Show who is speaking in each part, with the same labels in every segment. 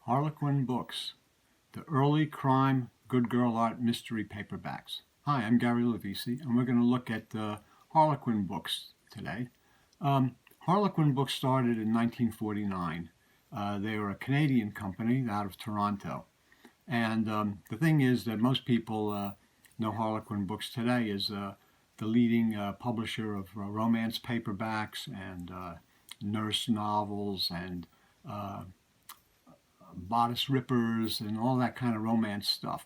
Speaker 1: Harlequin Books, the early crime good girl art mystery paperbacks. Hi, I'm Gary Levisi, and we're going to look at Harlequin Books today. Harlequin Books started in 1949. They were a Canadian company out of Toronto. And the thing is that most people know Harlequin Books today as the leading publisher of romance paperbacks and nurse novels and bodice rippers and all that kind of romance stuff.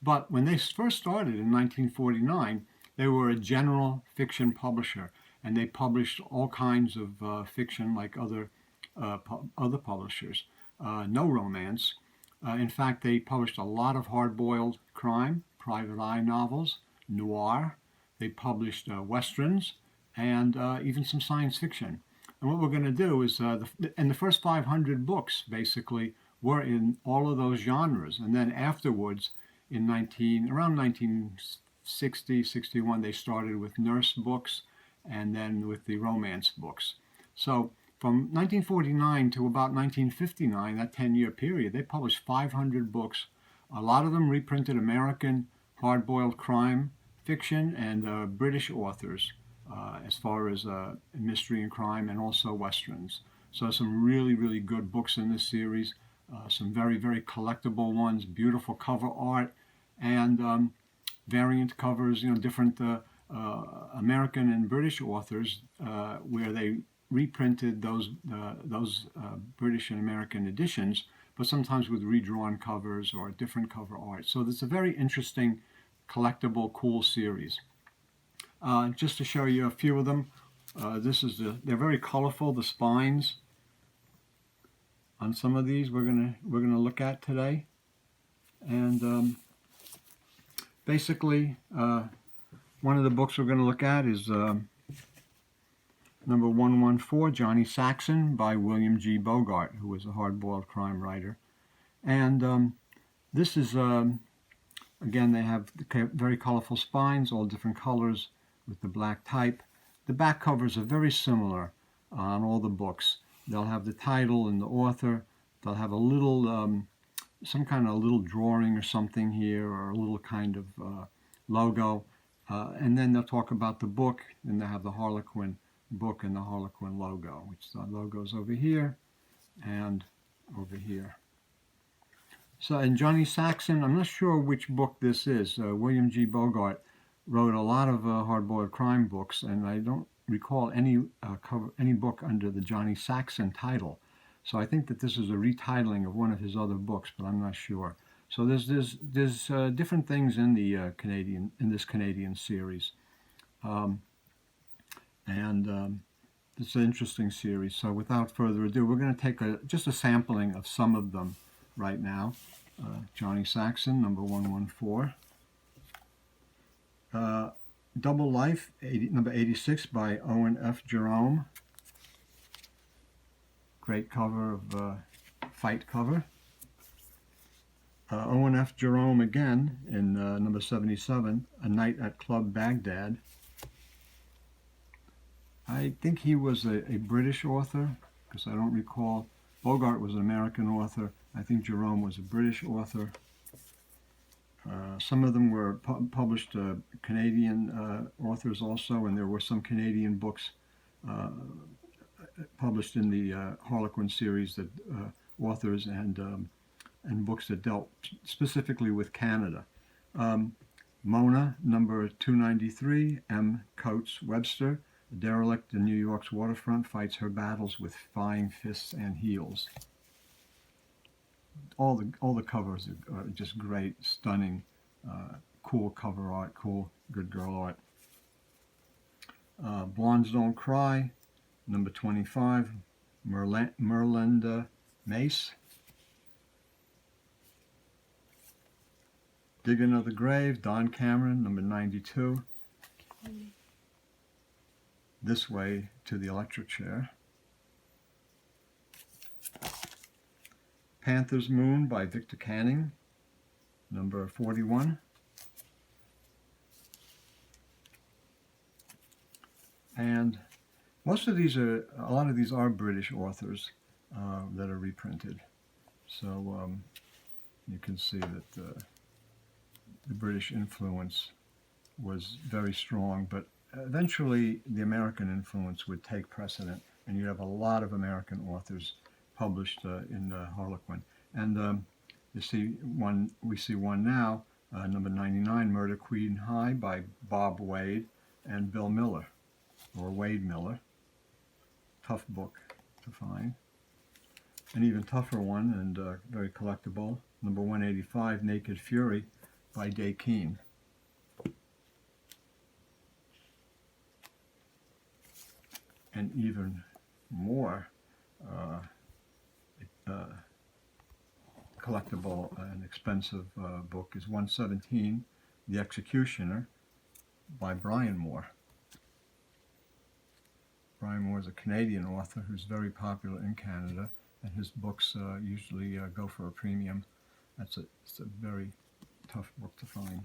Speaker 1: But when they first started in 1949, they were a general fiction publisher, and they published all kinds of fiction like other publishers. No romance. In fact, they published a lot of hard-boiled crime, private eye novels, noir. They published westerns and even some science fiction. And what we're going to do is, the first 500 books basically were in all of those genres. And then afterwards, around 1960, 61, they started with nurse books and then with the romance books. So from 1949 to about 1959, that 10-year period, they published 500 books. A lot of them reprinted American hard-boiled crime fiction and British authors as far as mystery and crime, and also westerns. So some really, really good books in this series. Some very, very collectible ones, beautiful cover art, and variant covers, different American and British authors where they reprinted those British and American editions, but sometimes with redrawn covers or different cover art. So it's a very interesting, collectible, cool series. Just to show you a few of them, they're very colorful, the spines on some of these we're gonna look at today. And basically one of the books we're going to look at is number 114, Johnny Saxon, by William G. Bogart, who was a hard-boiled crime writer. And this is, again, they have very colorful spines, all different colors with the black type. The back covers are very similar on all the books. They'll have the title and the author. They'll have a little, some kind of little drawing or something here, or a little kind of logo. And then they'll talk about the book, and they'll have the Harlequin book and the Harlequin logo, which the logo's over here and over here. So in Johnny Saxon, I'm not sure which book this is. William G. Bogart wrote a lot of hard-boiled crime books, and I don't recall any book under the Johnny Saxon title. So I think that this is a retitling of one of his other books, but I'm not sure. So there's different things in the this Canadian series, and it's an interesting series. So without further ado, we're going to take just a sampling of some of them right now. Johnny Saxon, number 114. Double Life, number 86, by Owen F. Jerome. Great cover of fight cover. Owen F. Jerome again in number 77, A Night at Club Baghdad. I think he was a British author, because I don't recall. Bogart was an American author. I think Jerome was a British author. Some of them were published Canadian authors also, and there were some Canadian books published in the Harlequin series, that authors and books that dealt specifically with Canada. Mona, number 293, M. Coates Webster, a derelict in New York's waterfront, fights her battles with flying fists and heels. All the covers are just great, stunning, cool cover art, cool good girl art. Blondes Don't Cry, number 25, Merlinda Mace. Dig Another Grave, Don Cameron, number 92. This Way to the Electric Chair. Panther's Moon by Victor Canning, number 41. And a lot of these are British authors that are reprinted. So you can see that the British influence was very strong, but eventually the American influence would take precedent, and you have a lot of American authors published in Harlequin. And you see one, we see one now, number 99, Murder Queen High by Bob Wade and Bill Miller, or Wade Miller. Tough book to find. An even tougher one and very collectible, number 185, Naked Fury by Day Keane. And even more collectible and expensive book is 117, The Executioner by Brian Moore. Brian Moore is a Canadian author who's very popular in Canada, and his books usually go for a premium. It's a very tough book to find.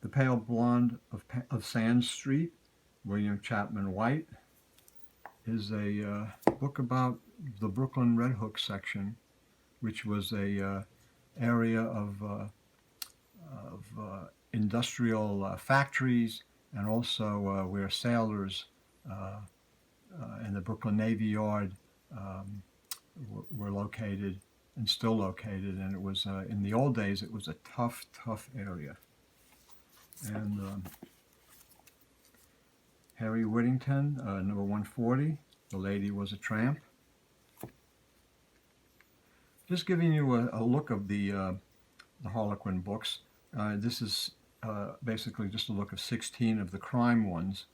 Speaker 1: The Pale Blonde of Sand Street, William Chapman White, is a book about the Brooklyn Red Hook section, which was a area of industrial factories, and also where sailors in the Brooklyn Navy Yard were located and still located. And it was in the old days, it was a tough area. And Harry Whittington, number 140, The Lady Was a Tramp. Just giving you a look of the Harlequin books. This is basically just a look of 16 of the crime ones.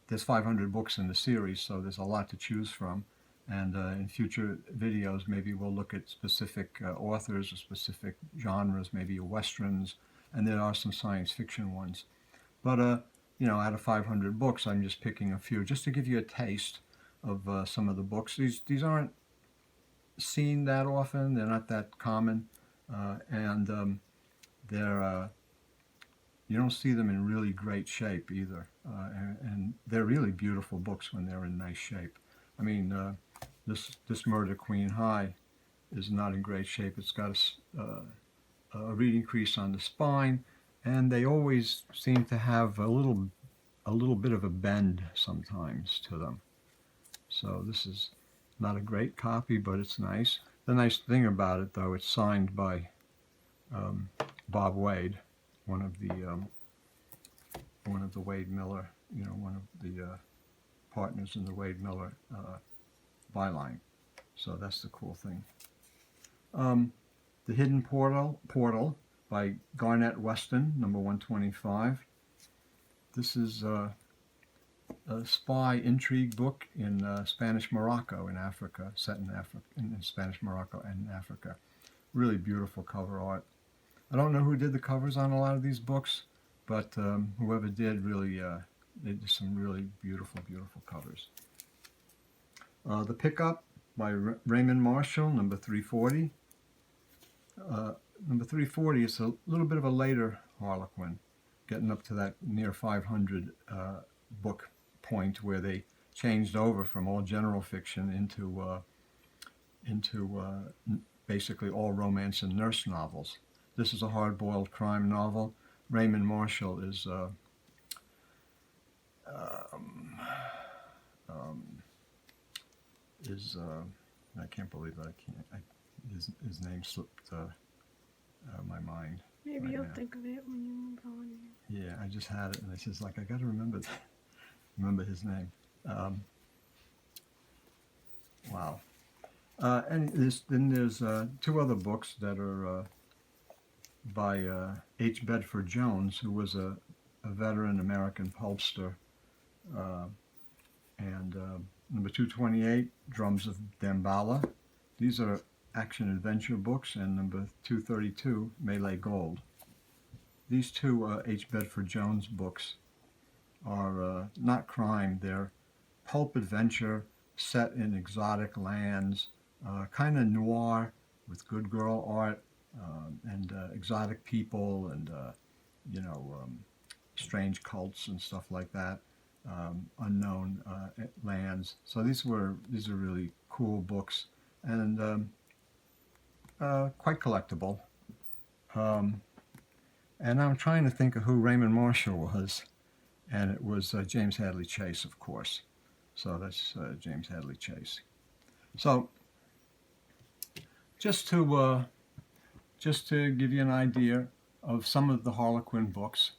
Speaker 1: There's 500 books in the series, so there's a lot to choose from. And in future videos, maybe we'll look at specific authors or specific genres, maybe westerns, and there are some science fiction ones. But you know, out of 500 books, I'm just picking a few, just to give you a taste of some of the books. These aren't seen that often. They're not that common, and they're you don't see them in really great shape either. And they're really beautiful books when they're in nice shape. I mean, this Murder Queen High is not in great shape. It's got a reading crease on the spine, and they always seem to have a little bit of a bend sometimes to them. So this is not a great copy, but it's nice. The nice thing about it, though, it's signed by Bob Wade, one of the Wade Miller, you know, one of the partners in the Wade Miller byline. So that's the cool thing. The Hidden Portal by Garnett Weston, number 125. This is a spy intrigue book in Spanish Morocco in Africa, set in Spanish Morocco and Africa. Really beautiful cover art. I don't know who did the covers on a lot of these books, but whoever did really they did some really beautiful covers. The Pickup by Raymond Marshall, number 340. Number 340 is a little bit of a later Harlequin, getting up to that near 500 book point where they changed over from all general fiction into basically all romance and nurse novels. This is a hard-boiled crime novel. Raymond Marshall is I can't believe that his name slipped my mind.
Speaker 2: Maybe
Speaker 1: right
Speaker 2: you'll
Speaker 1: now.
Speaker 2: think of it when you move on.
Speaker 1: Yeah, I just had it, and it's just like I got to remember his name. Wow. And then there's two other books that are by H. Bedford Jones, who was a veteran American pulpster, and number 228, Drums of Damballa. These are action-adventure books, and number 232, Malay Gold. These two H. Bedford Jones books are not crime, they're pulp adventure set in exotic lands, kind of noir with good girl art, and exotic people and, strange cults and stuff like that, unknown lands. So these are really cool books, and quite collectible. And I'm trying to think of who Raymond Marshall was, and it was James Hadley Chase, of course. So that's James Hadley Chase. So just to give you an idea of some of the Harlequin books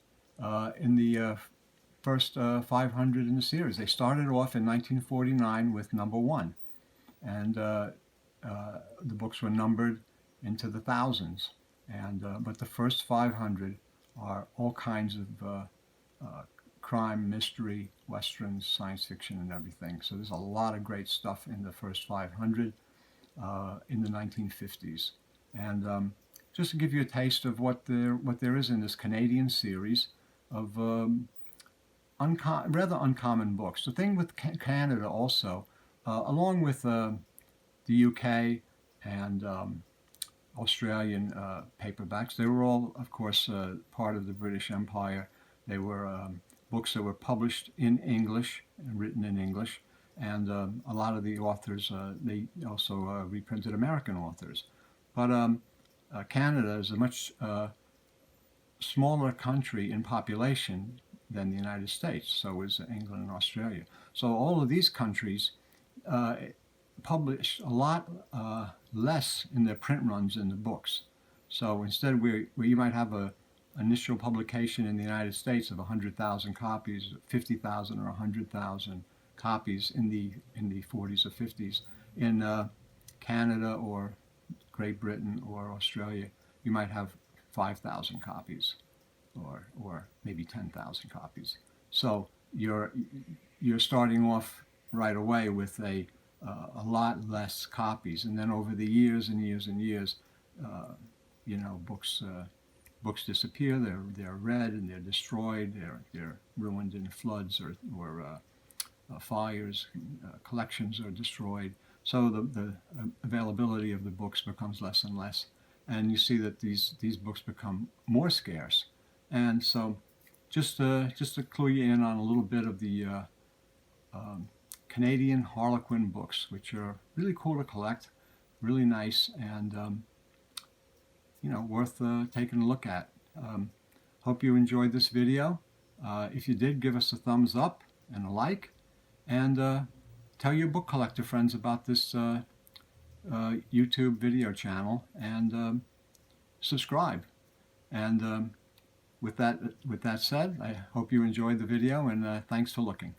Speaker 1: in the first 500 in the series. They started off in 1949 with number 1, and the books were numbered into the thousands. And but the first 500 are all kinds of crime, mystery, westerns, science fiction, and everything. So there's a lot of great stuff in the first 500 in the 1950s. And just to give you a taste of what there is in this Canadian series of rather uncommon books. The thing with Canada also, along with the UK and Australian paperbacks, they were all, of course, part of the British Empire. They were books that were published in English and written in English, and a lot of the authors, they also reprinted American authors. But Canada is a much smaller country in population than the United States, so is England and Australia. So all of these countries publish a lot less in their print runs in the books. So instead, where you might have a initial publication in the United States of 100,000 copies, 50,000 or 100,000 copies in the 40s or 50s, in Canada or Great Britain or Australia, you might have 5,000 copies, or maybe 10,000 copies. So you're starting off right away with a lot less copies, and then over the years and years and years, books disappear. They're read and they're destroyed. They're ruined in floods or fires. Collections are destroyed. So the availability of the books becomes less and less, and you see that these books become more scarce. And so, just to clue you in on a little bit of the Canadian Harlequin books, which are really cool to collect, really nice, and worth taking a look at. Hope you enjoyed this video. If you did, give us a thumbs up and a like, and tell your book collector friends about this YouTube video channel, and subscribe. And with that said, I hope you enjoyed the video, and thanks for looking.